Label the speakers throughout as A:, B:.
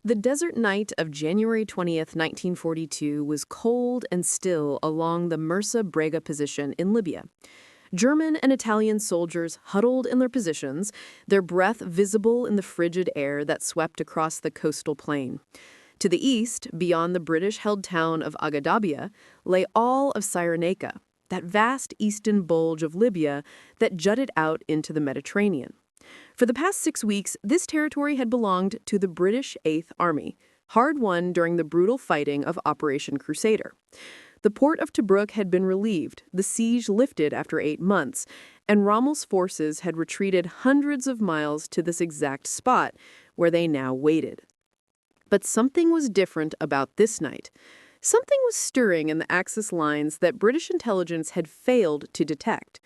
A: The desert night of January 20th, 1942 was cold and still along the Mursa Brega position in Libya. German and Italian soldiers huddled in their positions, their breath visible in the frigid air that swept across the coastal plain. To the east, beyond the British-held town of Agedabia, lay all of Cyrenaica, that vast eastern bulge of Libya that jutted out into the Mediterranean. For the past 6 weeks, this territory had belonged to the British Eighth Army, hard-won during the brutal fighting of Operation Crusader. The port of Tobruk had been relieved, the siege lifted after 8 months, and Rommel's forces had retreated hundreds of miles to this exact spot where they now waited. But something was different about this night. Something was stirring in the Axis lines that British intelligence had failed to detect.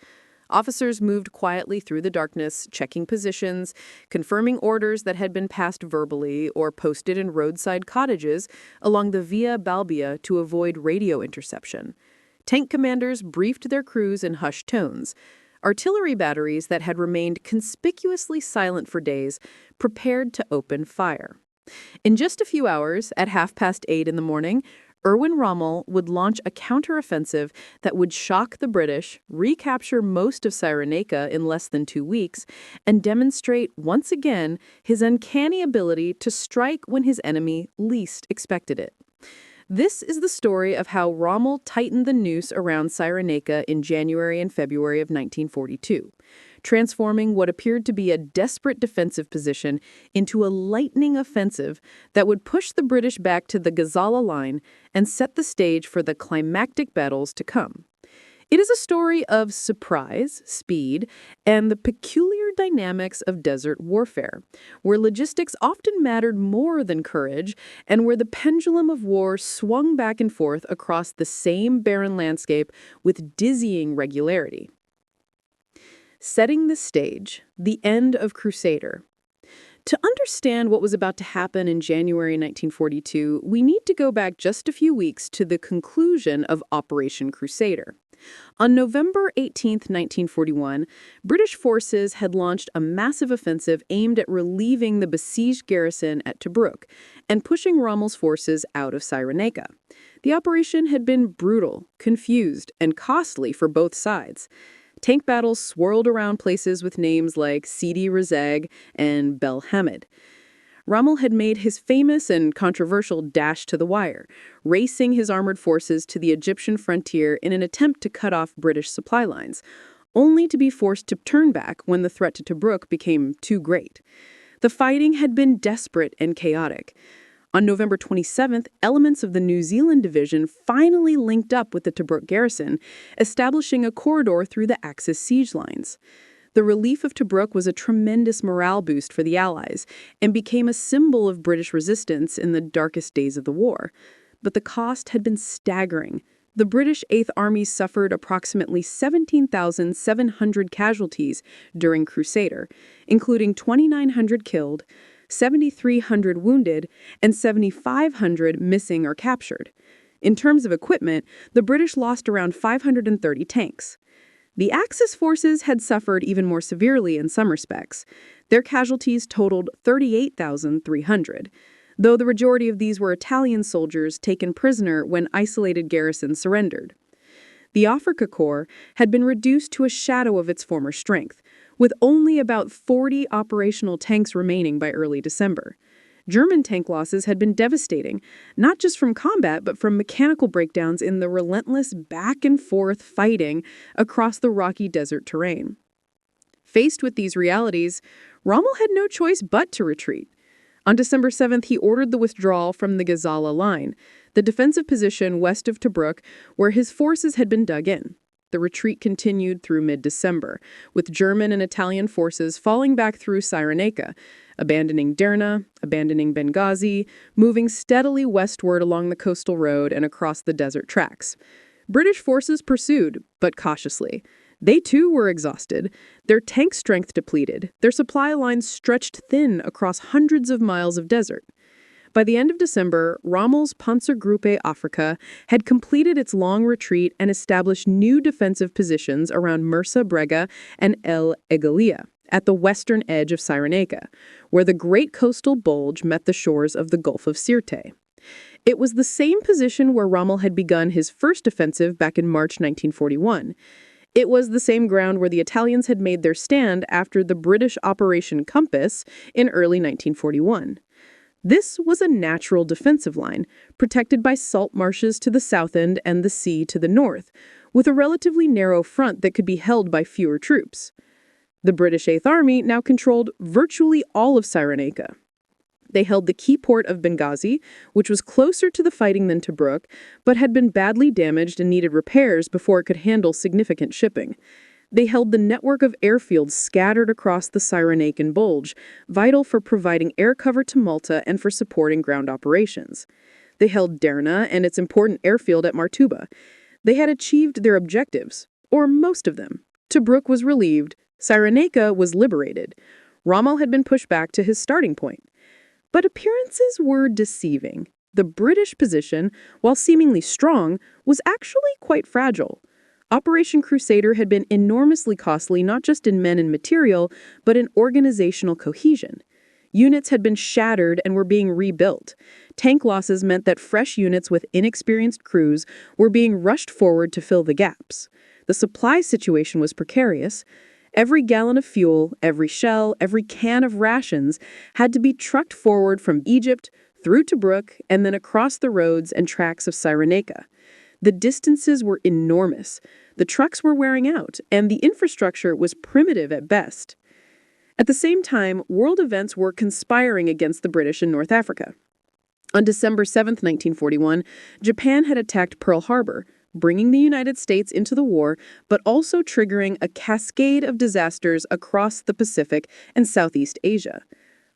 A: Officers moved quietly through the darkness, checking positions, confirming orders that had been passed verbally or posted in roadside cottages along the Via Balbia to avoid radio interception. Tank commanders briefed their crews in hushed tones. Artillery batteries that had remained conspicuously silent for days prepared to open fire. In just a few hours, at 8:30 in the morning, Erwin Rommel would launch a counteroffensive that would shock the British, recapture most of Cyrenaica in less than 2 weeks, and demonstrate once again his uncanny ability to strike when his enemy least expected it. This is the story of how Rommel tightened the noose around Cyrenaica in January and February of 1942, transforming what appeared to be a desperate defensive position into a lightning offensive that would push the British back to the Gazala Line and set the stage for the climactic battles to come. It is a story of surprise, speed, and the peculiar dynamics of desert warfare, where logistics often mattered more than courage, and where the pendulum of war swung back and forth across the same barren landscape with dizzying regularity. Setting the stage, the end of Crusader. To understand what was about to happen in January 1942, we need to go back just a few weeks to the conclusion of Operation Crusader. On November 18, 1941, British forces had launched a massive offensive aimed at relieving the besieged garrison at Tobruk and pushing Rommel's forces out of Cyrenaica. The operation had been brutal, confused, and costly for both sides. Tank battles swirled around places with names like Sidi Rezeg and Bel Hamid. Rommel had made his famous and controversial dash to the wire, racing his armored forces to the Egyptian frontier in an attempt to cut off British supply lines, only to be forced to turn back when the threat to Tobruk became too great. The fighting had been desperate and chaotic. On November 27th, elements of the New Zealand Division finally linked up with the Tobruk garrison, establishing a corridor through the Axis siege lines. The relief of Tobruk was a tremendous morale boost for the Allies and became a symbol of British resistance in the darkest days of the war. But the cost had been staggering. The British Eighth Army suffered approximately 17,700 casualties during Crusader, including 2,900 killed, 7,300 wounded, and 7,500 missing or captured. In terms of equipment, the British lost around 530 tanks. The Axis forces had suffered even more severely in some respects. Their casualties totaled 38,300, though the majority of these were Italian soldiers taken prisoner when isolated garrisons surrendered. The Afrika Korps had been reduced to a shadow of its former strength, with only about 40 operational tanks remaining by early December. German tank losses had been devastating, not just from combat, but from mechanical breakdowns in the relentless back-and-forth fighting across the rocky desert terrain. Faced with these realities, Rommel had no choice but to retreat. On December 7th, he ordered the withdrawal from the Gazala Line, the defensive position west of Tobruk, where his forces had been dug in. The retreat continued through mid-December, with German and Italian forces falling back through Cyrenaica, abandoning Derna, abandoning Benghazi, moving steadily westward along the coastal road and across the desert tracks. British forces pursued, but cautiously. They too were exhausted, their tank strength depleted, their supply lines stretched thin across hundreds of miles of desert. By the end of December, Rommel's Panzergruppe Afrika had completed its long retreat and established new defensive positions around Mursa Brega and El Agheila, at the western edge of Cyrenaica, where the great coastal bulge met the shores of the Gulf of Sirte. It was the same position where Rommel had begun his first offensive back in March 1941. It was the same ground where the Italians had made their stand after the British Operation Compass in early 1941. This was a natural defensive line, protected by salt marshes to the south end and the sea to the north, with a relatively narrow front that could be held by fewer troops. The British Eighth Army now controlled virtually all of Cyrenaica. They held the key port of Benghazi, which was closer to the fighting than Tobruk, but had been badly damaged and needed repairs before it could handle significant shipping. They held the network of airfields scattered across the Cyrenaican bulge, vital for providing air cover to Malta and for supporting ground operations. They held Derna and its important airfield at Martuba. They had achieved their objectives, or most of them. Tobruk was relieved. Cyrenaica was liberated. Rommel had been pushed back to his starting point. But appearances were deceiving. The British position, while seemingly strong, was actually quite fragile. Operation Crusader had been enormously costly not just in men and material, but in organizational cohesion. Units had been shattered and were being rebuilt. Tank losses meant that fresh units with inexperienced crews were being rushed forward to fill the gaps. The supply situation was precarious. Every gallon of fuel, every shell, every can of rations had to be trucked forward from Egypt, through Tobruk, and then across the roads and tracks of Cyrenaica. The distances were enormous. The trucks were wearing out, and the infrastructure was primitive at best. At the same time, world events were conspiring against the British in North Africa. On December 7, 1941, Japan had attacked Pearl Harbor, bringing the United States into the war, but also triggering a cascade of disasters across the Pacific and Southeast Asia.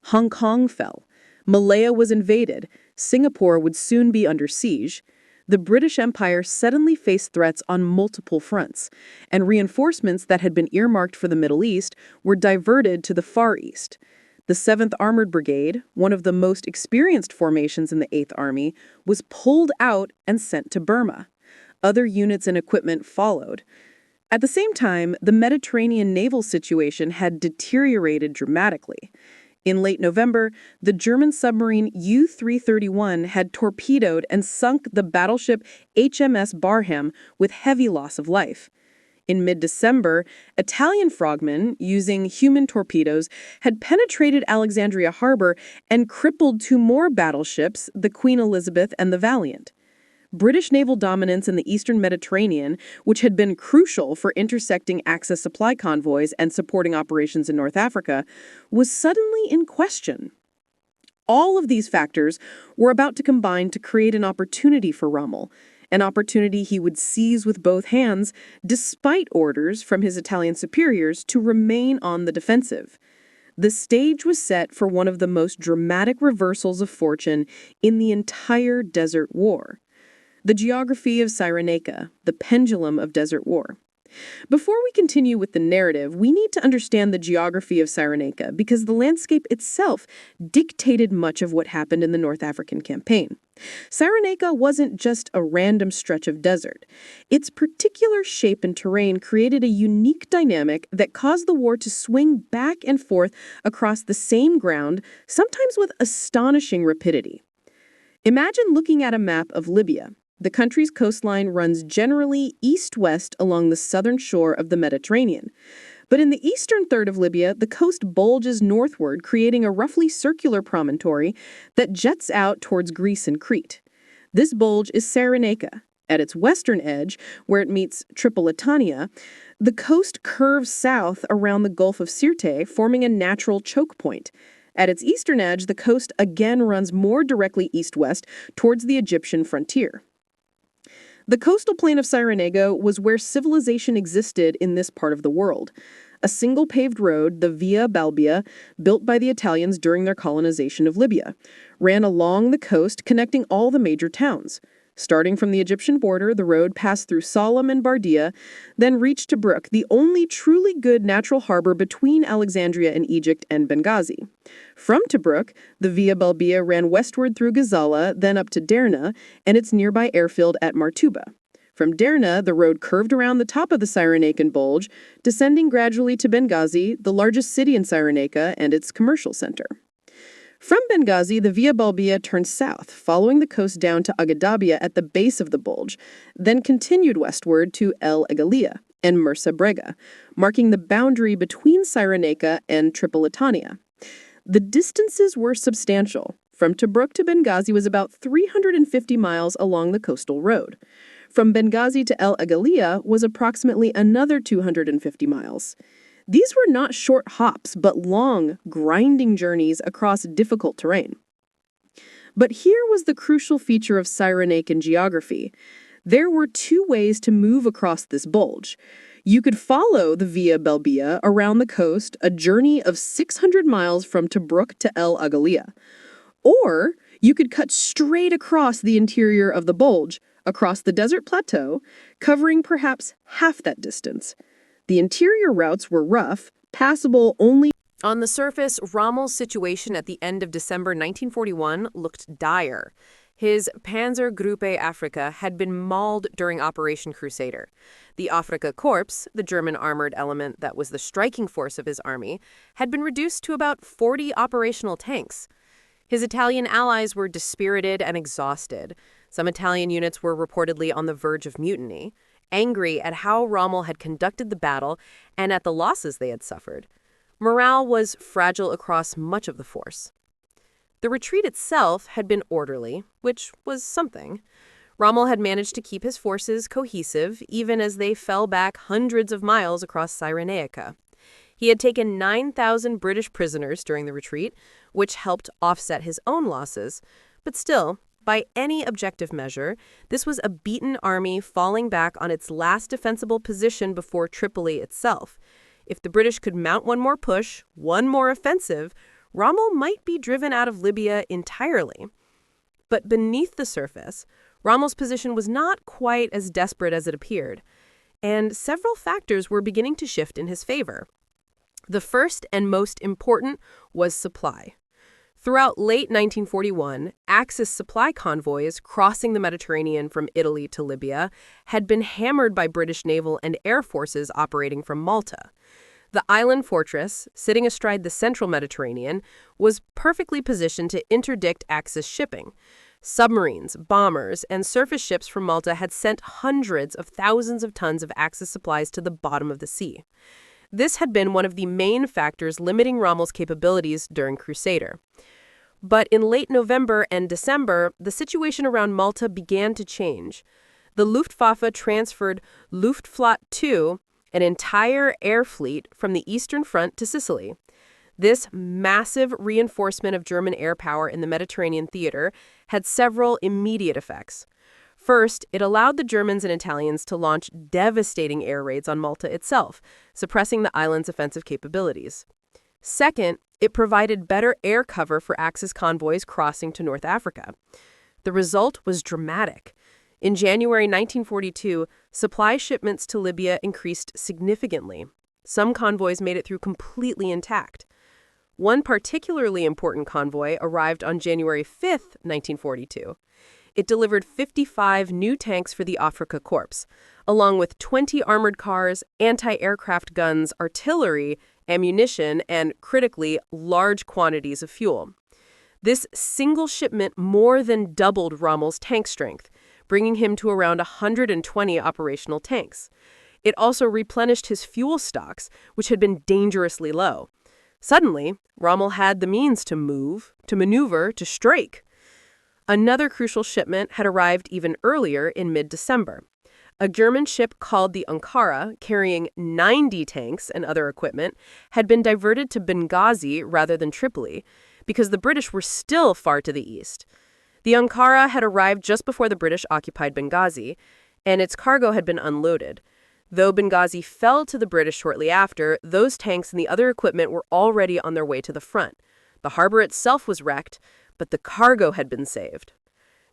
A: Hong Kong fell. Malaya was invaded. Singapore would soon be under siege. The British Empire suddenly faced threats on multiple fronts, and reinforcements that had been earmarked for the Middle East were diverted to the Far East. The 7th Armored Brigade, one of the most experienced formations in the 8th Army, was pulled out and sent to Burma. Other units and equipment followed. At the same time, the Mediterranean naval situation had deteriorated dramatically. In late November, the German submarine U-331 had torpedoed and sunk the battleship HMS Barham with heavy loss of life. In mid-December, Italian frogmen, using human torpedoes, had penetrated Alexandria Harbor and crippled two more battleships, the Queen Elizabeth and the Valiant. British naval dominance in the eastern Mediterranean, which had been crucial for intersecting Axis supply convoys and supporting operations in North Africa, was suddenly in question. All of these factors were about to combine to create an opportunity for Rommel, an opportunity he would seize with both hands, despite orders from his Italian superiors to remain on the defensive. The stage was set for one of the most dramatic reversals of fortune in the entire Desert War. The geography of Cyrenaica, the pendulum of Desert War. Before we continue with the narrative, we need to understand the geography of Cyrenaica because the landscape itself dictated much of what happened in the North African campaign. Cyrenaica wasn't just a random stretch of desert. Its particular shape and terrain created a unique dynamic that caused the war to swing back and forth across the same ground, sometimes with astonishing rapidity. Imagine looking at a map of Libya. The country's coastline runs generally east-west along the southern shore of the Mediterranean. But in the eastern third of Libya, the coast bulges northward, creating a roughly circular promontory that juts out towards Greece and Crete. This bulge is Cyrenaica. At its western edge, where it meets Tripolitania, the coast curves south around the Gulf of Sirte, forming a natural choke point. At its eastern edge, the coast again runs more directly east-west towards the Egyptian frontier. The coastal plain of Cyrenaica was where civilization existed in this part of the world. A single paved road, the Via Balbia, built by the Italians during their colonization of Libya, ran along the coast connecting all the major towns. Starting from the Egyptian border, the road passed through Salem and Bardia, then reached Tobruk, the only truly good natural harbor between Alexandria and Egypt and Benghazi. From Tobruk, the Via Balbia ran westward through Gazala, then up to Derna, and its nearby airfield at Martuba. From Derna, the road curved around the top of the Cyrenaican bulge, descending gradually to Benghazi, the largest city in Cyrenaica and its commercial center. From Benghazi, the Via Balbia turned south, following the coast down to Agedabia at the base of the bulge, then continued westward to El Agheila and Mursa Brega, marking the boundary between Cyrenaica and Tripolitania. The distances were substantial. From Tobruk to Benghazi was about 350 miles along the coastal road. From Benghazi to El Agheila was approximately another 250 miles. These were not short hops, but long, grinding journeys across difficult terrain. But here was the crucial feature of Cyrenaican geography. There were two ways to move across this bulge. You could follow the Via Balbia around the coast, a journey of 600 miles from Tobruk to El Agheila. Or you could cut straight across the interior of the bulge, across the desert plateau, covering perhaps half that distance. The interior routes were rough, passable only. On the surface, Rommel's situation at the end of December 1941 looked dire. His Panzergruppe Afrika had been mauled during Operation Crusader. The Afrika Korps, the German armored element that was the striking force of his army, had been reduced to about 40 operational tanks. His Italian allies were dispirited and exhausted. Some Italian units were reportedly on the verge of mutiny, angry at how Rommel had conducted the battle and at the losses they had suffered. Morale was fragile across much of the force. The retreat itself had been orderly, which was something. Rommel had managed to keep his forces cohesive, even as they fell back hundreds of miles across Cyrenaica. He had taken 9,000 British prisoners during the retreat, which helped offset his own losses. But still, by any objective measure, this was a beaten army falling back on its last defensible position before Tripoli itself. If the British could mount one more push, one more offensive, Rommel might be driven out of Libya entirely. But beneath the surface, Rommel's position was not quite as desperate as it appeared, and several factors were beginning to shift in his favor. The first and most important was supply. Throughout late 1941, Axis supply convoys crossing the Mediterranean from Italy to Libya had been hammered by British naval and air forces operating from Malta. The island fortress, sitting astride the central Mediterranean, was perfectly positioned to interdict Axis shipping. Submarines, bombers, and surface ships from Malta had sent hundreds of thousands of tons of Axis supplies to the bottom of the sea. This had been one of the main factors limiting Rommel's capabilities during Crusader. But in late November and December, the situation around Malta began to change. The Luftwaffe transferred Luftflotte II, an entire air fleet, from the Eastern Front to Sicily. This massive reinforcement of German air power in the Mediterranean theater had several immediate effects. First, it allowed the Germans and Italians to launch devastating air raids on Malta itself, suppressing the island's offensive capabilities. Second, it provided better air cover for Axis convoys crossing to North Africa. The result was dramatic. In January 1942, supply shipments to Libya increased significantly. Some convoys made it through completely intact. One particularly important convoy arrived on January 5, 1942. It delivered 55 new tanks for the Afrika Korps, along with 20 armored cars, anti-aircraft guns, artillery, ammunition, and, critically, large quantities of fuel. This single shipment more than doubled Rommel's tank strength, bringing him to around 120 operational tanks. It also replenished his fuel stocks, which had been dangerously low. Suddenly, Rommel had the means to move, to maneuver, to strike. Another crucial shipment had arrived even earlier in mid-December. A German ship called the Ankara, carrying 90 tanks and other equipment, had been diverted to Benghazi rather than Tripoli, because the British were still far to the east. The Ankara had arrived just before the British occupied Benghazi, and its cargo had been unloaded. Though Benghazi fell to the British shortly after, those tanks and the other equipment were already on their way to the front. The harbor itself was wrecked, but the cargo had been saved.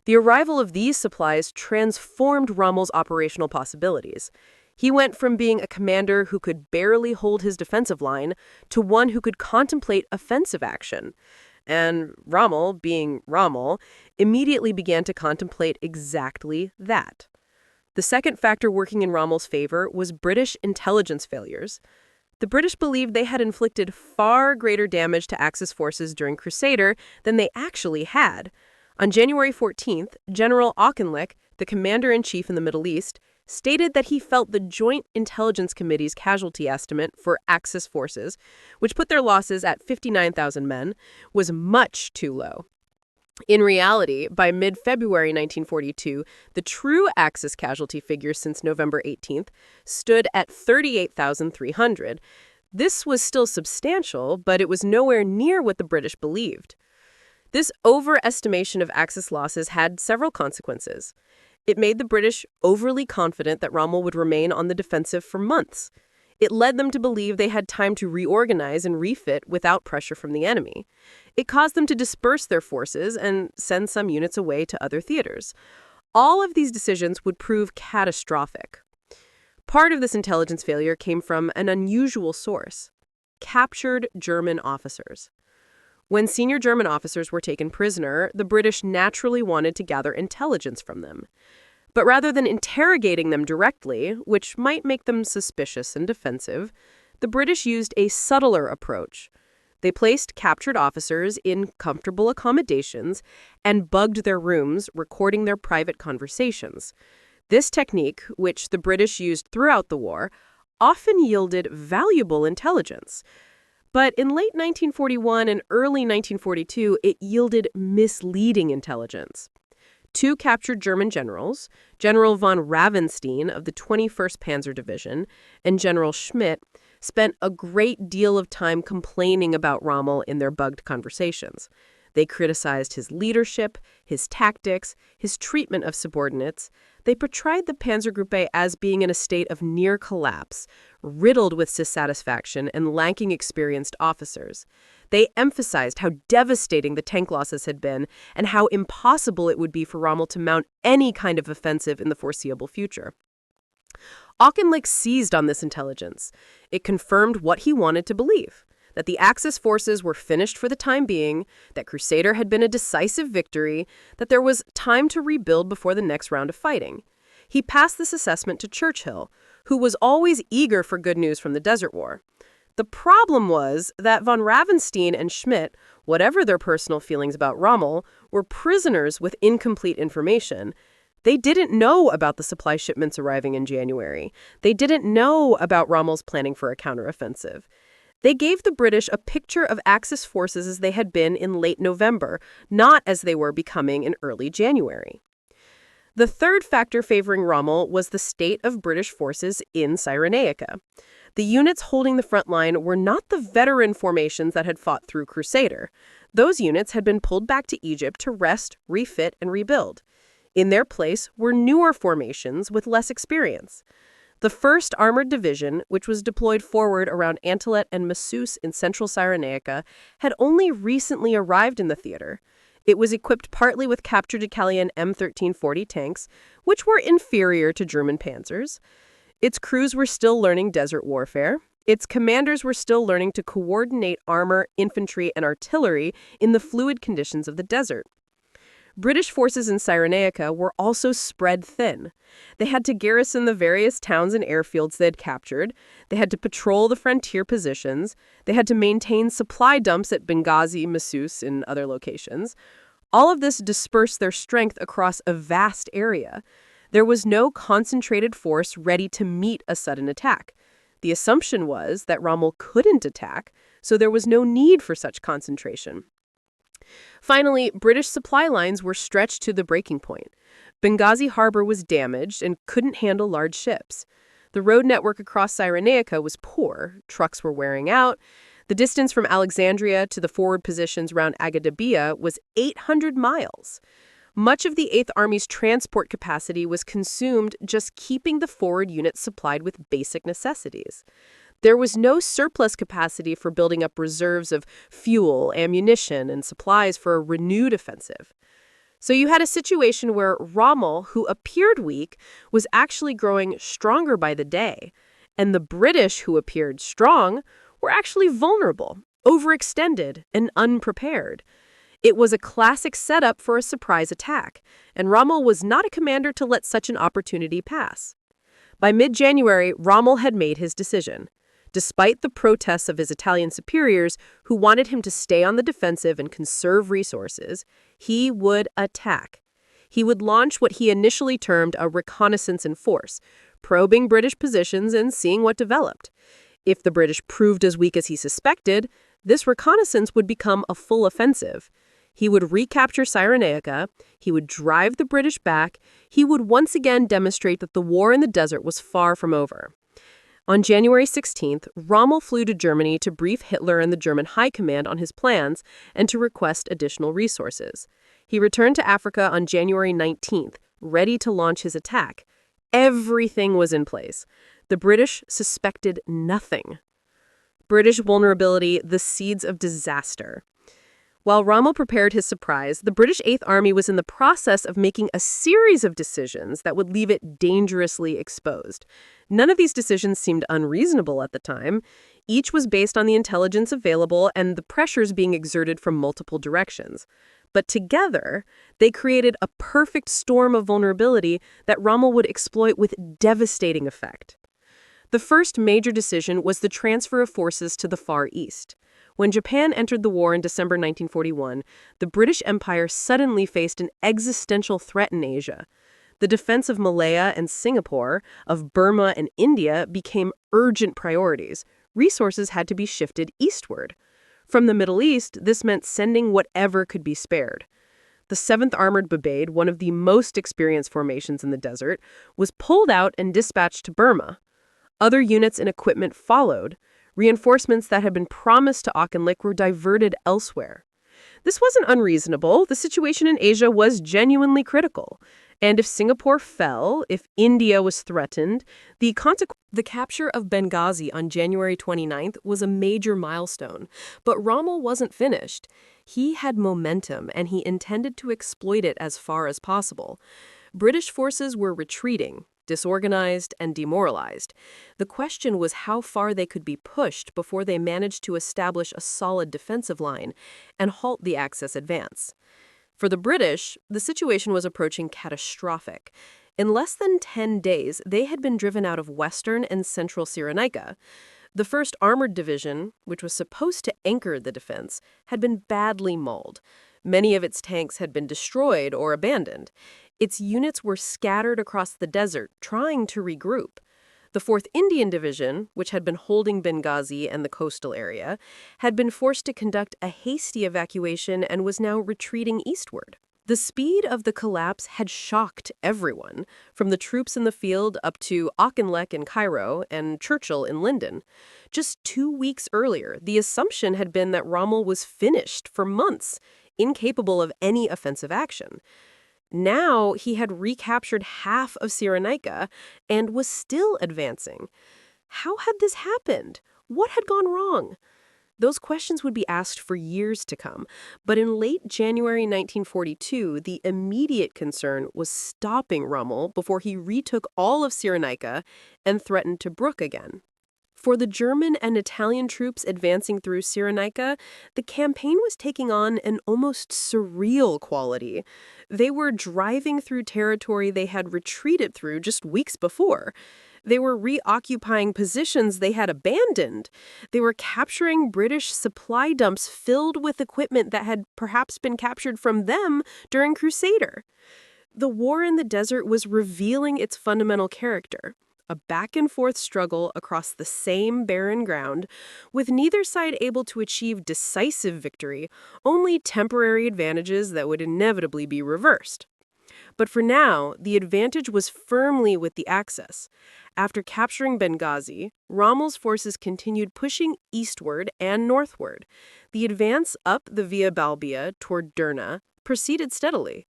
A: The arrival of these supplies transformed Rommel's operational possibilities. He went from being a commander who could barely hold his defensive line to one who could contemplate offensive action. And Rommel, being Rommel, immediately began to contemplate exactly that. The second factor working in Rommel's favor was British intelligence failures. The British believed they had inflicted far greater damage to Axis forces during Crusader than they actually had. On January 14th, General Auchinleck, the commander-in-chief in the Middle East, stated that he felt the Joint Intelligence Committee's casualty estimate for Axis forces, which put their losses at 59,000 men, was much too low. In reality, by mid-February 1942, the true Axis casualty figure since November 18th stood at 38,300. This was still substantial, but it was nowhere near what the British believed. This overestimation of Axis losses had several consequences. It made the British overly confident that Rommel would remain on the defensive for months. It led them to believe they had time to reorganize and refit without pressure from the enemy. It caused them to disperse their forces and send some units away to other theaters. All of these decisions would prove catastrophic. Part of this intelligence failure came from an unusual source: captured German officers. When senior German officers were taken prisoner, the British naturally wanted to gather intelligence from them. But rather than interrogating them directly, which might make them suspicious and defensive, the British used a subtler approach. They placed captured officers in comfortable accommodations and bugged their rooms, recording their private conversations. This technique, which the British used throughout the war, often yielded valuable intelligence. But in late 1941 and early 1942, it yielded misleading intelligence. Two captured German generals, General von Ravenstein of the 21st Panzer Division and General Schmidt, spent a great deal of time complaining about Rommel in their bugged conversations. They criticized his leadership, his tactics, his treatment of subordinates. They portrayed the Panzergruppe as being in a state of near collapse, riddled with dissatisfaction and lacking experienced officers. They emphasized how devastating the tank losses had been and how impossible it would be for Rommel to mount any kind of offensive in the foreseeable future. Auchinleck seized on this intelligence. It confirmed what he wanted to believe: that the Axis forces were finished for the time being, that Crusader had been a decisive victory, that there was time to rebuild before the next round of fighting. He passed this assessment to Churchill, who was always eager for good news from the Desert War. The problem was that von Ravenstein and Schmidt, whatever their personal feelings about Rommel, were prisoners with incomplete information. They didn't know about the supply shipments arriving in January. They didn't know about Rommel's planning for a counteroffensive. They gave the British a picture of Axis forces as they had been in late November, not as they were becoming in early January. The third factor favoring Rommel was the state of British forces in Cyrenaica. The units holding the front line were not the veteran formations that had fought through Crusader. Those units had been pulled back to Egypt to rest, refit, and rebuild. In their place were newer formations with less experience. The 1st Armored Division, which was deployed forward around Antietam and Msus in central Cyrenaica, had only recently arrived in the theater. It was equipped partly with captured Italian M1340 tanks, which were inferior to German panzers. Its crews were still learning desert warfare. Its commanders were still learning to coordinate armor, infantry, and artillery in the fluid conditions of the desert. British forces in Cyrenaica were also spread thin. They had to garrison the various towns and airfields they had captured. They had to patrol the frontier positions. They had to maintain supply dumps at Benghazi, Msus, and other locations. All of this dispersed their strength across a vast area. There was no concentrated force ready to meet a sudden attack. The assumption was that Rommel couldn't attack, so there was no need for such concentration. Finally, British supply lines were stretched to the breaking point. Benghazi harbor was damaged and couldn't handle large ships. The road network across Cyrenaica was poor. Trucks were wearing out. The distance from Alexandria to the forward positions around Agedabia was 800 miles. Much of the 8th Army's transport capacity was consumed just keeping the forward units supplied with basic necessities. There was no surplus capacity for building up reserves of fuel, ammunition, and supplies for a renewed offensive. So you had a situation where Rommel, who appeared weak, was actually growing stronger by the day, and the British, who appeared strong, were actually vulnerable, overextended, and unprepared. It was a classic setup for a surprise attack, and Rommel was not a commander to let such an opportunity pass. By mid-January, Rommel had made his decision. Despite the protests of his Italian superiors, who wanted him to stay on the defensive and conserve resources, he would attack. He would launch what he initially termed a reconnaissance in force, probing British positions and seeing what developed. If the British proved as weak as he suspected, this reconnaissance would become a full offensive. He would recapture Cyrenaica, he would drive the British back, he would once again demonstrate that the war in the desert was far from over. On January 16th, Rommel flew to Germany to brief Hitler and the German High Command on his plans and to request additional resources. He returned to Africa on January 19th, ready to launch his attack. Everything was in place. The British suspected nothing. British vulnerability, the seeds of disaster. While Rommel prepared his surprise, the British Eighth Army was in the process of making a series of decisions that would leave it dangerously exposed. None of these decisions seemed unreasonable at the time. Each was based on the intelligence available and the pressures being exerted from multiple directions. But together, they created a perfect storm of vulnerability that Rommel would exploit with devastating effect. The first major decision was the transfer of forces to the Far East. When Japan entered the war in December 1941, the British Empire suddenly faced an existential threat in Asia. The defense of Malaya and Singapore, of Burma and India became urgent priorities. Resources had to be shifted eastward. From the Middle East, this meant sending whatever could be spared. The 7th Armored Brigade, one of the most experienced formations in the desert, was pulled out and dispatched to Burma. Other units and equipment followed. Reinforcements that had been promised to Auchinleck were diverted elsewhere. This wasn't unreasonable. The situation in Asia was genuinely critical. And if Singapore fell, if India was threatened, the capture of Benghazi on January 29th was a major milestone. But Rommel wasn't finished. He had momentum, and he intended to exploit it as far as possible. British forces were retreating, disorganized and demoralized. The question was how far they could be pushed before they managed to establish a solid defensive line and halt the Axis advance. For the British, the situation was approaching catastrophic. In less than 10 days, they had been driven out of western and central Cyrenaica. The 1st Armored Division, which was supposed to anchor the defense, had been badly mauled. Many of its tanks had been destroyed or abandoned. Its units were scattered across the desert, trying to regroup. The 4th Indian Division, which had been holding Benghazi and the coastal area, had been forced to conduct a hasty evacuation and was now retreating eastward. The speed of the collapse had shocked everyone, from the troops in the field up to Auchinleck in Cairo and Churchill in Linden. Just 2 weeks earlier, the assumption had been that Rommel was finished for months, incapable of any offensive action. Now he had recaptured half of Cyrenaica and was still advancing. How had this happened? What had gone wrong? Those questions would be asked for years to come, but in late January 1942, the immediate concern was stopping Rommel before he retook all of Cyrenaica and threatened to Brooke again. For the German and Italian troops advancing through Cyrenaica, the campaign was taking on an almost surreal quality. They were driving through territory they had retreated through just weeks before. They were reoccupying positions they had abandoned. They were capturing British supply dumps filled with equipment that had perhaps been captured from them during Crusader. The war in the desert was revealing its fundamental character. A back-and-forth struggle across the same barren ground, with neither side able to achieve decisive victory, only temporary advantages that would inevitably be reversed. But for now, the advantage was firmly with the Axis. After capturing Benghazi, Rommel's forces continued pushing eastward and northward. The advance up the Via Balbia toward Derna proceeded steadily.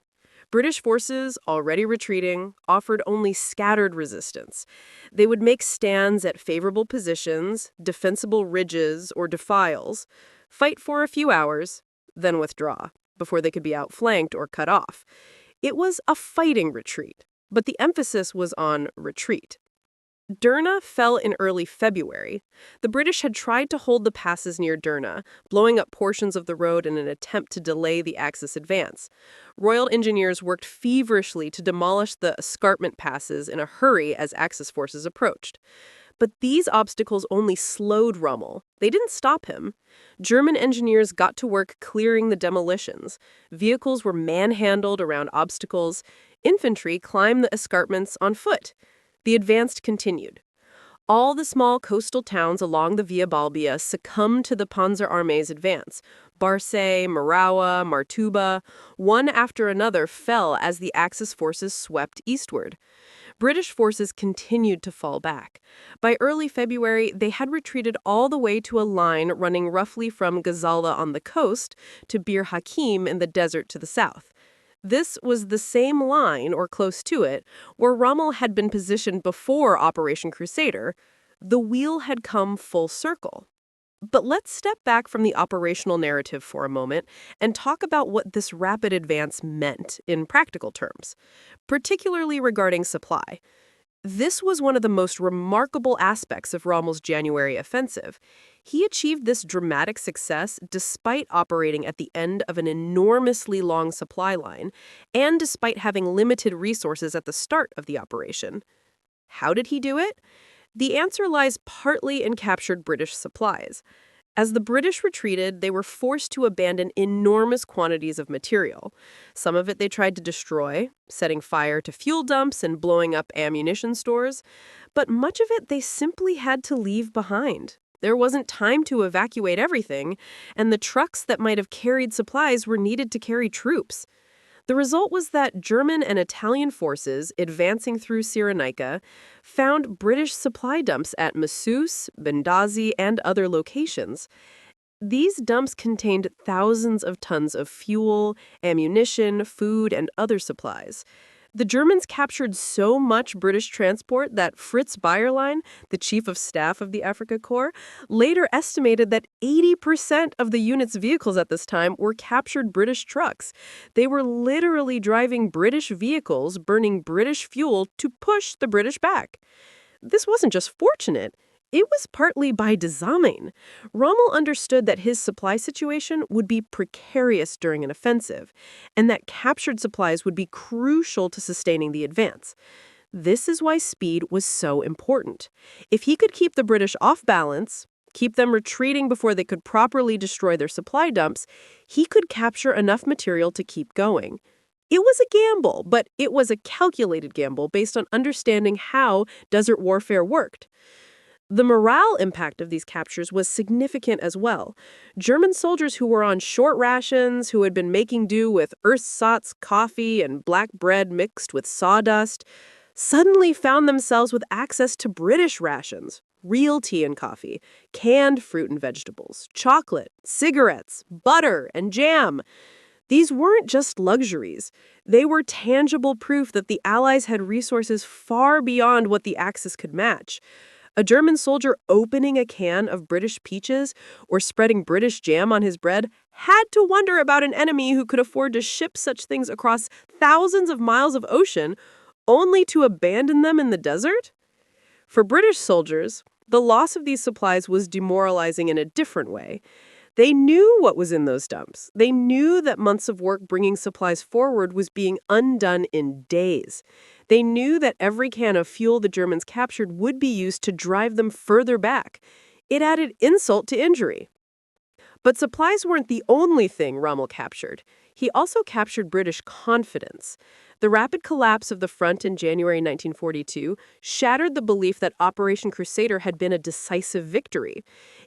A: British forces, already retreating, offered only scattered resistance. They would make stands at favorable positions, defensible ridges or defiles, fight for a few hours, then withdraw, before they could be outflanked or cut off. It was a fighting retreat, but the emphasis was on retreat.
B: Derna fell in early February. The British had tried to hold the passes near Derna, blowing up portions of the road in an attempt to delay the Axis advance. Royal engineers worked feverishly to demolish the escarpment passes in a hurry as Axis forces approached. But these obstacles only slowed Rommel. They didn't stop him. German engineers got to work clearing the demolitions. Vehicles were manhandled around obstacles. Infantry climbed the escarpments on foot. The advance continued. All the small coastal towns along the Via Balbia succumbed to the Panzer Armee's advance. Barcay, Marawa, Martuba, one after another fell as the Axis forces swept eastward. British forces continued to fall back. By early February, they had retreated all the way to a line running roughly from Gazala on the coast to Bir Hakeim in the desert to the south. This was the same line, or close to it, where Rommel had been positioned before Operation Crusader. The wheel had come full circle. But let's step back from the operational narrative for a moment and talk about what this rapid advance meant in practical terms, particularly regarding supply. This was one of the most remarkable aspects of Rommel's January offensive. He achieved this dramatic success despite operating at the end of an enormously long supply line and despite having limited resources at the start of the operation. How did he do it? The answer lies partly in captured British supplies. As the British retreated, they were forced to abandon enormous quantities of material. Some of it they tried to destroy, setting fire to fuel dumps and blowing up ammunition stores. But much of it they simply had to leave behind. There wasn't time to evacuate everything, and the trucks that might have carried supplies were needed to carry troops. The result was that German and Italian forces, advancing through Cyrenaica, found British supply dumps at Msus, Benghazi, and other locations. These dumps contained thousands of tons of fuel, ammunition, food, and other supplies. The Germans captured so much British transport that Fritz Bayerlein, the chief of staff of the Afrika Korps, later estimated that 80% of the unit's vehicles at this time were captured British trucks. They were literally driving British vehicles, burning British fuel to push the British back. This wasn't just fortunate. It was partly by design. Rommel understood that his supply situation would be precarious during an offensive, and that captured supplies would be crucial to sustaining the advance. This is why speed was so important. If he could keep the British off balance, keep them retreating before they could properly destroy their supply dumps, he could capture enough material to keep going. It was a gamble, but it was a calculated gamble based on understanding how desert warfare worked. The morale impact of these captures was significant as well. German soldiers who were on short rations, who had been making do with ersatz coffee and black bread mixed with sawdust, suddenly found themselves with access to British rations, real tea and coffee, canned fruit and vegetables, chocolate, cigarettes, butter, and jam. These weren't just luxuries. They were tangible proof that the Allies had resources far beyond what the Axis could match. A German soldier opening a can of British peaches or spreading British jam on his bread had to wonder about an enemy who could afford to ship such things across thousands of miles of ocean only to abandon them in the desert? For British soldiers, the loss of these supplies was demoralizing in a different way. They knew what was in those dumps. They knew that months of work bringing supplies forward was being undone in days. They knew that every can of fuel the Germans captured would be used to drive them further back. It added insult to injury. But supplies weren't the only thing Rommel captured. He also captured British confidence. The rapid collapse of the front in January 1942 shattered the belief that Operation Crusader had been a decisive victory.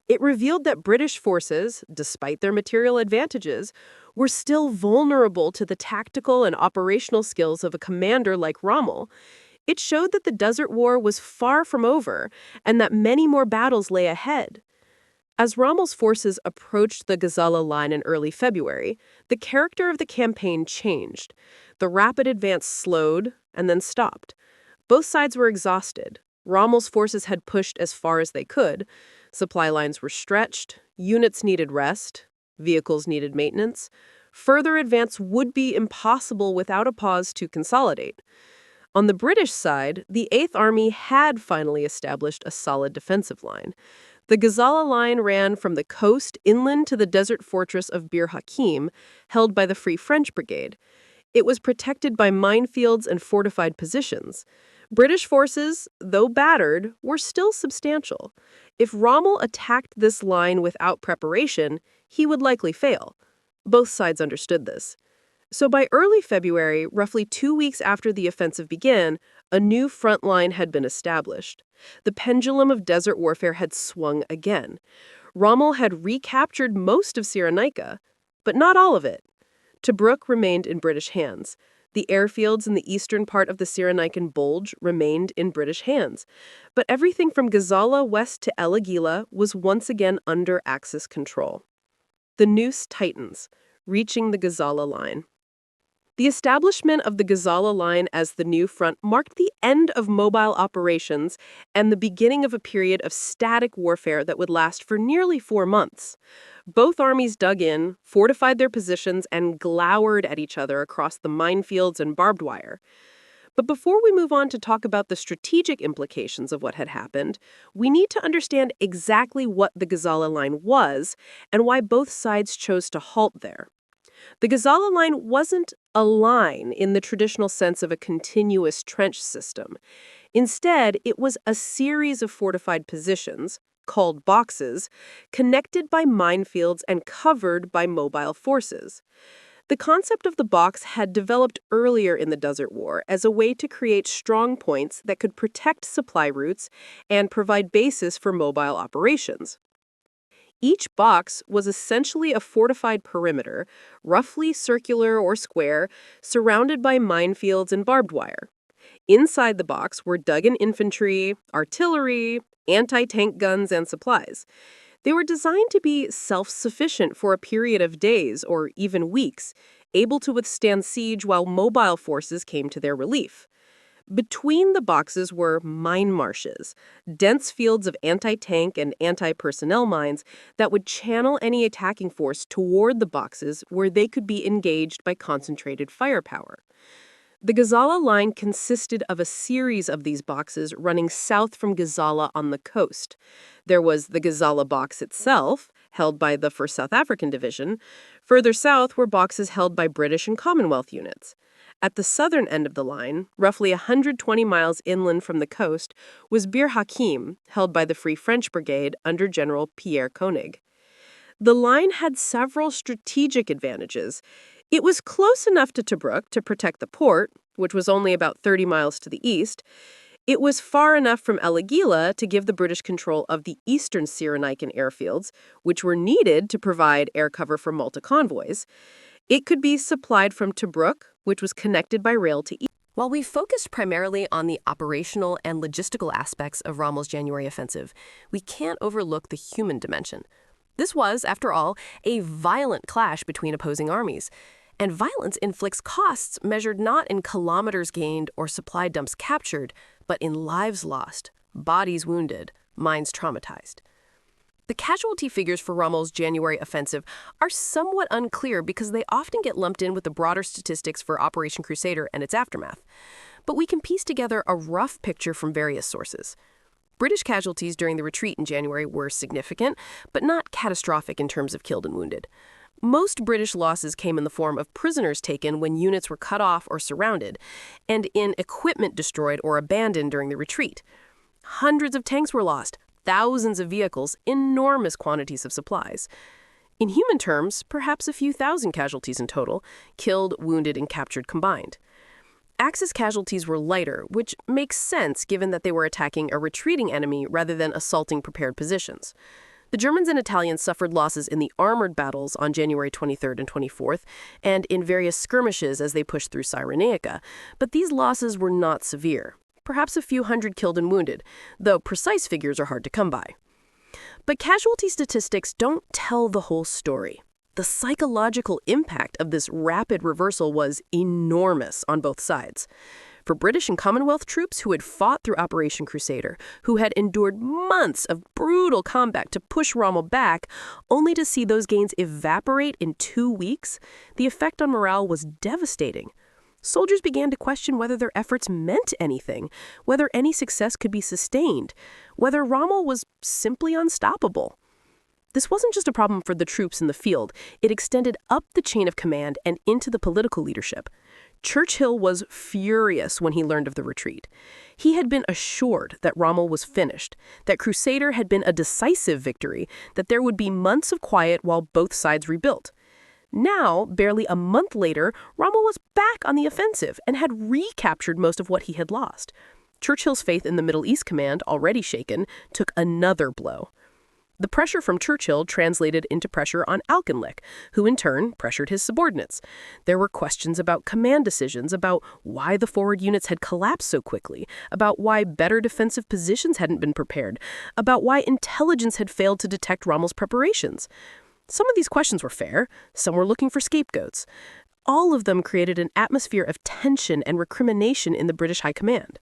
B: It revealed that British forces, despite their material advantages, were still vulnerable to the tactical and operational skills of a commander like Rommel. It showed that the Desert War was far from over and that many more battles lay ahead. As Rommel's forces approached the Gazala Line in early February, the character of the campaign changed. The rapid advance slowed and then stopped. Both sides were exhausted. Rommel's forces had pushed as far as they could. Supply lines were stretched, units needed rest, vehicles needed maintenance. Further advance would be impossible without a pause to consolidate. On the British side, the Eighth Army had finally established a solid defensive line. The Gazala Line ran from the coast inland to the desert fortress of Bir Hakeim, held by the Free French Brigade. It was protected by minefields and fortified positions. British forces, though battered, were still substantial. If Rommel attacked this line without preparation, he would likely fail. Both sides understood this. So by early February, roughly 2 weeks after the offensive began, a new front line had been established. The pendulum of desert warfare had swung again. Rommel had recaptured most of Cyrenaica, but not all of it. Tobruk remained in British hands. The airfields in the eastern part of the Cyrenaican Bulge remained in British hands. But everything from Gazala west to Agheila was once again under Axis control. The noose tightens, reaching the Gazala Line. The establishment of the Gazala Line as the new front marked the end of mobile operations and the beginning of a period of static warfare that would last for nearly 4 months. Both armies dug in, fortified their positions, and glowered at each other across the minefields and barbed wire. But before we move on to talk about the strategic implications of what had happened, we need to understand exactly what the Gazala Line was and why both sides chose to halt there. The Gazala Line wasn't a line in the traditional sense of a continuous trench system. Instead, it was a series of fortified positions, called boxes, connected by minefields and covered by mobile forces. The concept of the box had developed earlier in the Desert War as a way to create strong points that could protect supply routes and provide bases for mobile operations. Each box was essentially a fortified perimeter, roughly circular or square, surrounded by minefields and barbed wire. Inside the box were dug-in infantry, artillery, anti-tank guns, and supplies. They were designed to be self-sufficient for a period of days or even weeks, able to withstand siege while mobile forces came to their relief. Between the boxes were mine marshes, dense fields of anti-tank and anti-personnel mines that would channel any attacking force toward the boxes where they could be engaged by concentrated firepower. The Gazala Line consisted of a series of these boxes running south from Gazala on the coast. There was the Gazala box itself, held by the 1st South African Division. Further south were boxes held by British and Commonwealth units. At the southern end of the line, roughly 120 miles inland from the coast, was Bir Hakeim, held by the Free French Brigade under General Pierre Koenig. The line had several strategic advantages. It was close enough to Tobruk to protect the port, which was only about 30 miles to the east. It was far enough from Agheila to give the British control of the eastern Cyrenaican airfields, which were needed to provide air cover for Malta convoys. It could be supplied from Tobruk, which was connected by rail to east.
A: While we focused primarily on the operational and logistical aspects of Rommel's January offensive, we can't overlook the human dimension. This was, after all, a violent clash between opposing armies. And violence inflicts costs measured not in kilometers gained or supply dumps captured, but in lives lost, bodies wounded, minds traumatized. The casualty figures for Rommel's January offensive are somewhat unclear because they often get lumped in with the broader statistics for Operation Crusader and its aftermath. But we can piece together a rough picture from various sources. British casualties during the retreat in January were significant, but not catastrophic in terms of killed and wounded. Most British losses came in the form of prisoners taken when units were cut off or surrounded, and in equipment destroyed or abandoned during the retreat. Hundreds of tanks were lost, thousands of vehicles, enormous quantities of supplies. In human terms, perhaps a few thousand casualties in total, killed, wounded, and captured combined. Axis casualties were lighter, which makes sense given that they were attacking a retreating enemy rather than assaulting prepared positions. The Germans and Italians suffered losses in the armored battles on January 23rd and 24th, and in various skirmishes as they pushed through Cyrenaica, but these losses were not severe. Perhaps a few hundred killed and wounded, though precise figures are hard to come by. But casualty statistics don't tell the whole story. The psychological impact of this rapid reversal was enormous on both sides. For British and Commonwealth troops who had fought through Operation Crusader, who had endured months of brutal combat to push Rommel back, only to see those gains evaporate in 2 weeks, the effect on morale was devastating.
B: Soldiers began to question whether their efforts meant anything, whether any success could be sustained, whether Rommel was simply unstoppable. This wasn't just a problem for the troops in the field. It extended up the chain of command and into the political leadership. Churchill was furious when he learned of the retreat. He had been assured that Rommel was finished, that Crusader had been a decisive victory, that there would be months of quiet while both sides rebuilt. Now, barely a month later, Rommel was back on the offensive and had recaptured most of what he had lost. Churchill's faith in the Middle East Command, already shaken, took another blow. The pressure from Churchill translated into pressure on Auchinleck, who in turn pressured his subordinates. There were questions about command decisions, about why the forward units had collapsed so quickly, about why better defensive positions hadn't been prepared, about why intelligence had failed to detect Rommel's preparations. Some of these questions were fair, some were looking for scapegoats. All of them created an atmosphere of tension and recrimination in the British High Command.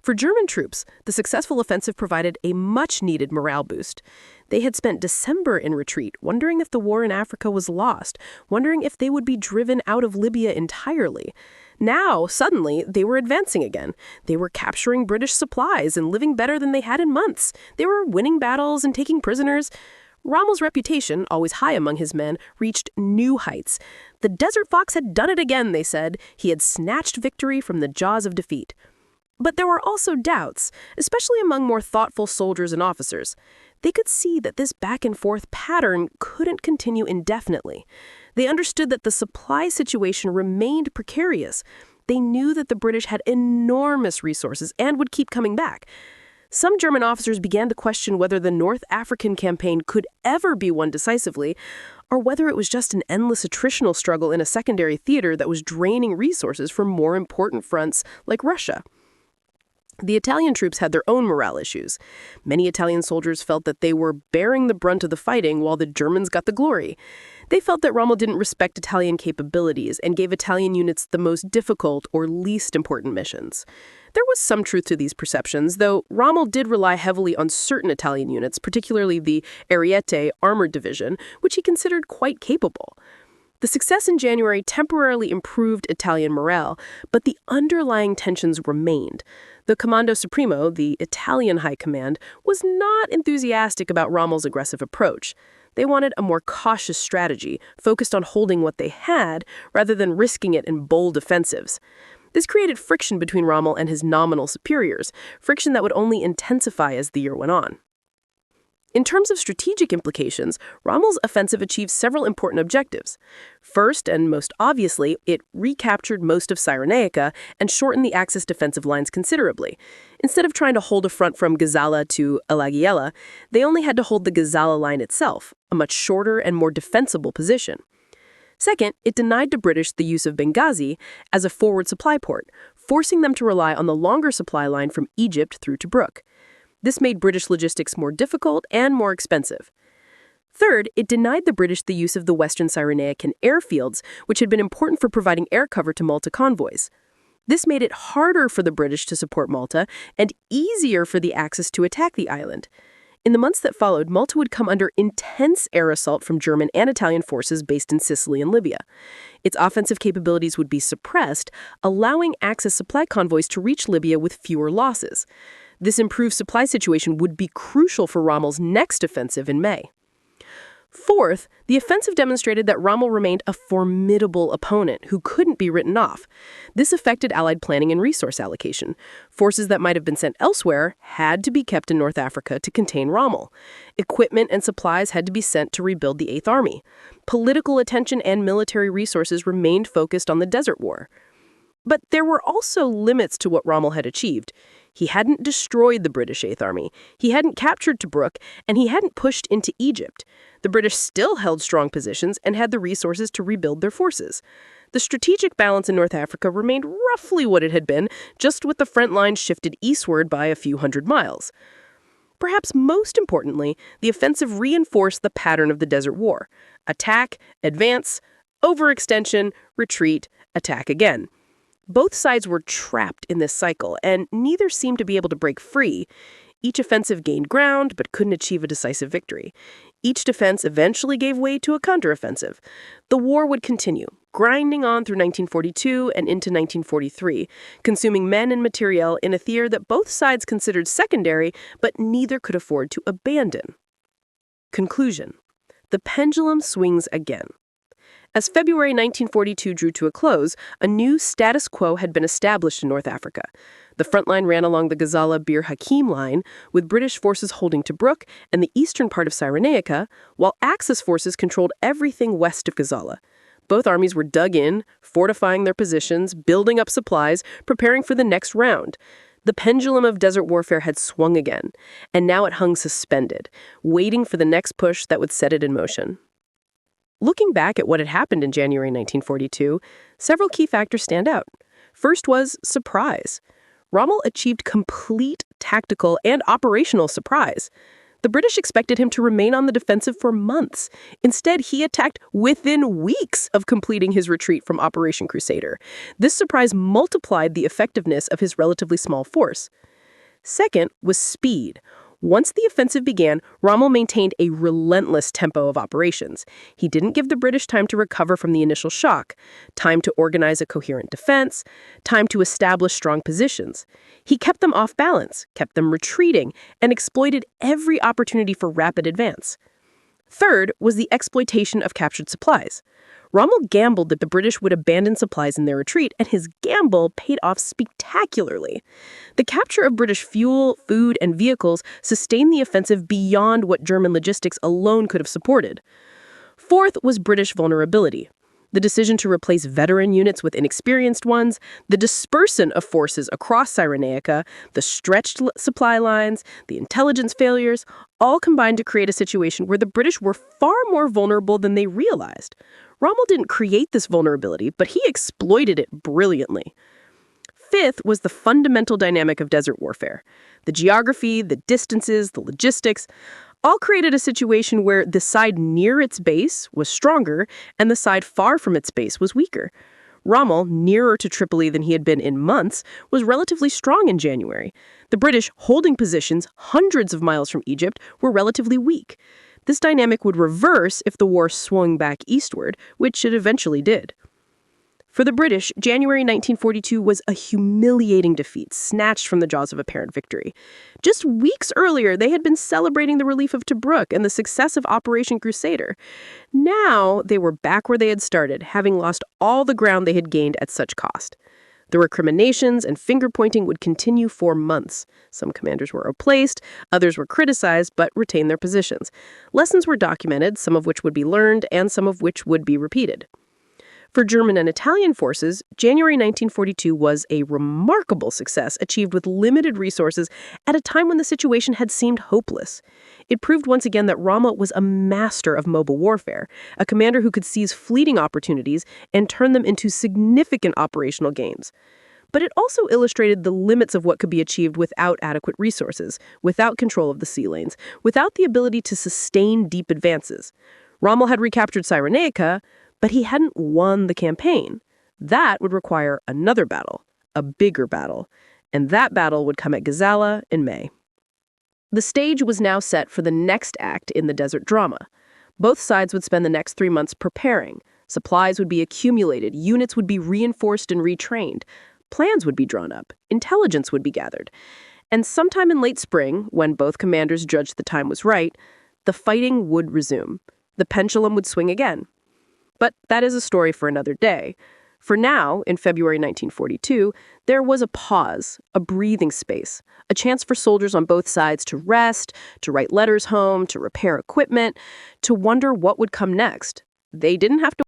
B: For German troops, the successful offensive provided a much-needed morale boost. They had spent December in retreat, wondering if the war in Africa was lost, wondering if they would be driven out of Libya entirely. Now, suddenly, they were advancing again. They were capturing British supplies and living better than they had in months. They were winning battles and taking prisoners. Rommel's reputation, always high among his men, reached new heights. The Desert Fox had done it again, they said. He had snatched victory from the jaws of defeat. But there were also doubts, especially among more thoughtful soldiers and officers. They could see that this back-and-forth pattern couldn't continue indefinitely. They understood that the supply situation remained precarious. They knew that the British had enormous resources and would keep coming back. Some German officers began to question whether the North African campaign could ever be won decisively, or whether it was just an endless attritional struggle in a secondary theater that was draining resources from more important fronts like Russia. The Italian troops had their own morale issues. Many Italian soldiers felt that they were bearing the brunt of the fighting while the Germans got the glory. They felt that Rommel didn't respect Italian capabilities and gave Italian units the most difficult or least important missions. There was some truth to these perceptions, though Rommel did rely heavily on certain Italian units, particularly the Ariete armored division, which he considered quite capable. The success in January temporarily improved Italian morale, but the underlying tensions remained. The Comando Supremo, the Italian High Command, was not enthusiastic about Rommel's aggressive approach. They wanted a more cautious strategy, focused on holding what they had, rather than risking it in bold offensives. This created friction between Rommel and his nominal superiors, friction that would only intensify as the year went on. In terms of strategic implications, Rommel's offensive achieved several important objectives. First, and most obviously, it recaptured most of Cyrenaica and shortened the Axis defensive lines considerably. Instead of trying to hold a front from Gazala to Agheila, they only had to hold the Gazala Line itself, a much shorter and more defensible position. Second, it denied the British the use of Benghazi as a forward supply port, forcing them to rely on the longer supply line from Egypt through Tobruk. This made British logistics more difficult and more expensive. Third, it denied the British the use of the western Cyrenaican airfields, which had been important for providing air cover to Malta convoys. This made it harder for the British to support Malta and easier for the Axis to attack the island. In the months that followed, Malta would come under intense air assault from German and Italian forces based in Sicily and Libya. Its offensive capabilities would be suppressed, allowing Axis supply convoys to reach Libya with fewer losses. This improved supply situation would be crucial for Rommel's next offensive in May. Fourth, the offensive demonstrated that Rommel remained a formidable opponent who couldn't be written off. This affected Allied planning and resource allocation. Forces that might have been sent elsewhere had to be kept in North Africa to contain Rommel. Equipment and supplies had to be sent to rebuild the Eighth Army. Political attention and military resources remained focused on the Desert War. But there were also limits to what Rommel had achieved. He hadn't destroyed the British Eighth Army, he hadn't captured Tobruk, and he hadn't pushed into Egypt. The British still held strong positions and had the resources to rebuild their forces. The strategic balance in North Africa remained roughly what it had been, just with the front line shifted eastward by a few hundred miles. Perhaps most importantly, the offensive reinforced the pattern of the Desert War: attack, advance, overextension, retreat, attack again. Both sides were trapped in this cycle, and neither seemed to be able to break free. Each offensive gained ground, but couldn't achieve a decisive victory. Each defense eventually gave way to a counteroffensive. The war would continue, grinding on through 1942 and into 1943, consuming men and materiel in a theater that both sides considered secondary, but neither could afford to abandon. Conclusion. The pendulum swings again. As February 1942 drew to a close, a new status quo had been established in North Africa. The front line ran along the Gazala Bir Hakeim line, with British forces holding Tobruk and the eastern part of Cyrenaica, while Axis forces controlled everything west of Gazala. Both armies were dug in, fortifying their positions, building up supplies, preparing for the next round. The pendulum of desert warfare had swung again, and now it hung suspended, waiting for the next push that would set it in motion. Looking back at what had happened in January 1942, several key factors stand out. First was surprise. Rommel achieved complete tactical and operational surprise. The British expected him to remain on the defensive for months. Instead, he attacked within weeks of completing his retreat from Operation Crusader. This surprise multiplied the effectiveness of his relatively small force. Second was speed. Once the offensive began, Rommel maintained a relentless tempo of operations. He didn't give the British time to recover from the initial shock, time to organize a coherent defense, time to establish strong positions. He kept them off balance, kept them retreating, and exploited every opportunity for rapid advance. Third was the exploitation of captured supplies. Rommel gambled that the British would abandon supplies in their retreat, and his gamble paid off spectacularly. The capture of British fuel, food, and vehicles sustained the offensive beyond what German logistics alone could have supported. Fourth was British vulnerability. The decision to replace veteran units with inexperienced ones, the dispersion of forces across Cyrenaica, the stretched supply lines, the intelligence failures, all combined to create a situation where the British were far more vulnerable than they realized. Rommel didn't create this vulnerability, but he exploited it brilliantly. Fifth was the fundamental dynamic of desert warfare. The geography, the distances, the logistics, all created a situation where the side near its base was stronger and the side far from its base was weaker. Rommel, nearer to Tripoli than he had been in months, was relatively strong in January. The British, holding positions hundreds of miles from Egypt, were relatively weak. This dynamic would reverse if the war swung back eastward, which it eventually did. For the British, January 1942 was a humiliating defeat, snatched from the jaws of apparent victory. Just weeks earlier, they had been celebrating the relief of Tobruk and the success of Operation Crusader. Now, they were back where they had started, having lost all the ground they had gained at such cost. The recriminations and finger-pointing would continue for months. Some commanders were replaced, others were criticized, but retained their positions. Lessons were documented, some of which would be learned, and some of which would be repeated. For German and Italian forces, January 1942 was a remarkable success achieved with limited resources at a time when the situation had seemed hopeless. It proved once again that Rommel was a master of mobile warfare, a commander who could seize fleeting opportunities and turn them into significant operational gains. But it also illustrated the limits of what could be achieved without adequate resources, without control of the sea lanes, without the ability to sustain deep advances. Rommel had recaptured Cyrenaica, but he hadn't won the campaign. That would require another battle, a bigger battle, and that battle would come at Gazala in May. The stage was now set for the next act in the desert drama. Both sides would spend the next 3 months preparing. Supplies would be accumulated, units would be reinforced and retrained, plans would be drawn up, intelligence would be gathered. And sometime in late spring, when both commanders judged the time was right, the fighting would resume. The pendulum would swing again. But that is a story for another day. For now, in February 1942, there was a pause, a breathing space, a chance for soldiers on both sides to rest, to write letters home, to repair equipment, to wonder what would come next. They didn't have to